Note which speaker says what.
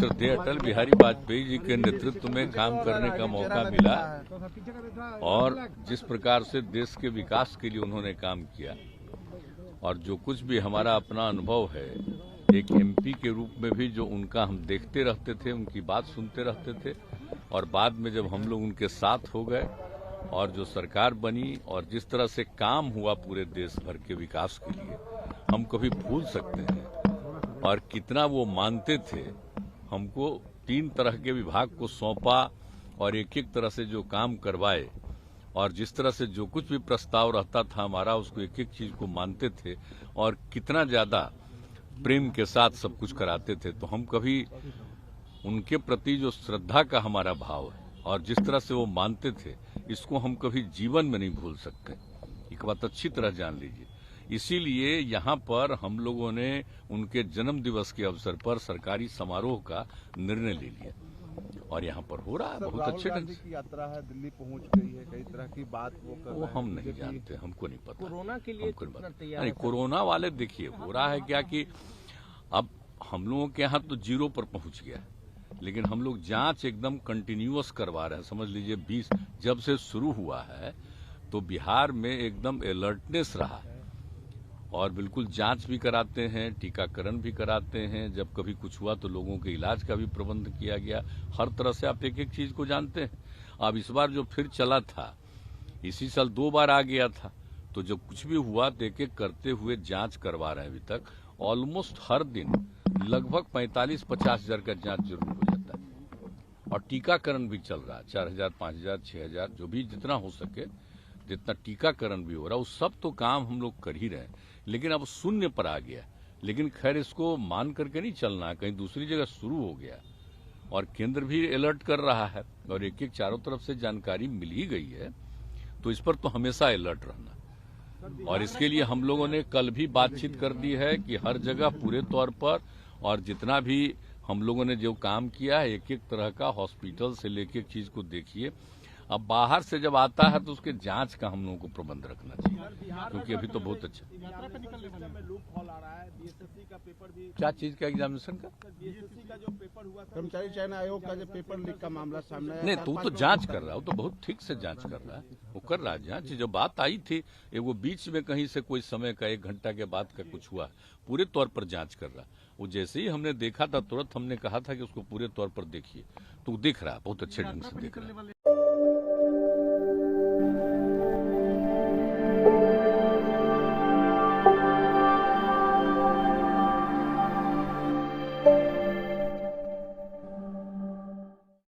Speaker 1: श्रद्धेय अटल बिहारी वाजपेयी जी के नेतृत्व में काम करने का मौका मिला और जिस प्रकार से देश के विकास के लिए उन्होंने काम किया और जो कुछ भी हमारा अपना अनुभव है, एक एमपी के रूप में भी जो उनका हम देखते रहते थे, उनकी बात सुनते रहते थे और बाद में जब हम लोग उनके साथ हो गए और जो सरकार बनी और जिस तरह से काम हुआ पूरे देश भर के विकास के लिए, हम कभी भूल सकते हैं। और कितना वो मानते थे, हमको 3 तरह के विभाग को सौंपा और एक एक तरह से जो काम करवाए और जिस तरह से जो कुछ भी प्रस्ताव रहता था हमारा, उसको एक एक चीज को मानते थे और कितना ज्यादा प्रेम के साथ सब कुछ कराते थे। तो हम कभी उनके प्रति जो श्रद्धा का हमारा भाव है और जिस तरह से वो मानते थे, इसको हम कभी जीवन में नहीं भूल सकते। एक बात अच्छी तरह जान लीजिए। इसीलिए यहाँ पर हम लोगों ने उनके जन्म दिवस के अवसर पर सरकारी समारोह का निर्णय ले लिया और यहाँ पर हो रहा है बहुत अच्छे ढंग से।
Speaker 2: यात्रा है, दिल्ली पहुंच गई है, कई तरह की बात वो
Speaker 1: हम नहीं जानते, हमको नहीं पता।
Speaker 3: कोरोना के लिए
Speaker 1: नहीं, कोरोना वाले देखिए हो रहा है क्या कि अब हम लोगों के यहाँ तो 0 पर पहुंच गया, लेकिन हम लोग जांच एकदम कंटिन्यूअस करवा रहे हैं। समझ लीजिए 20 जब से शुरू हुआ है तो बिहार में एकदम अलर्टनेस रहा है और बिल्कुल जांच भी कराते हैं, टीकाकरण भी कराते हैं। जब कभी कुछ हुआ तो लोगों के इलाज का भी प्रबंध किया गया। हर तरह से आप एक एक चीज को जानते हैं। अब इस बार जो फिर चला था, इसी साल 2 बार आ गया था, तो जब कुछ भी हुआ तो एक एक करते हुए जांच करवा रहे हैं। अभी तक ऑलमोस्ट हर दिन लगभग 45-50 हजार का जांच जरूर हो जाता है और टीकाकरण भी चल रहा है। 4000, 5000, 6000 जो भी जितना हो सके, जितना टीकाकरण भी हो रहा है, उस सब तो काम हम लोग कर ही रहे हैं। लेकिन अब 0 पर आ गया, लेकिन खैर इसको मान करके नहीं चलना है, कहीं दूसरी जगह शुरू हो गया और केंद्र भी अलर्ट कर रहा है और एक एक चारों तरफ से जानकारी मिल ही गई है, तो इस पर तो हमेशा अलर्ट रहना। और इसके लिए हम लोगों ने कल भी बातचीत कर दी है कि हर जगह पूरे तौर पर और जितना भी हम लोगों ने जो काम किया है, एक एक तरह का हॉस्पिटल से लेके एक चीज को देखिए। अब बाहर से जब आता है तो उसके जांच का हम लोगों को प्रबंध रखना चाहिए, क्योंकि अभी तो बहुत अच्छा। क्या चीज का एग्जामिनेशन का?
Speaker 2: कर्मचारी चयन आयोग का जो पेपर लीक का मामला सामने आया,
Speaker 1: नहीं तो जांच कर रहा है, वो तो बहुत ठीक से जांच कर रहा है, वो कर रहा है जांच। जो बात आई थी वो बीच में कहीं से कोई समय का 1 घंटा के बाद का कुछ हुआ, पूरे तौर पर जांच कर रहा है। वो जैसे ही हमने देखा था तुरंत हमने कहा था कि उसको पूरे तौर पर देखिए, तो दिख रहा है बहुत अच्छे ढंग से दिख रहा है।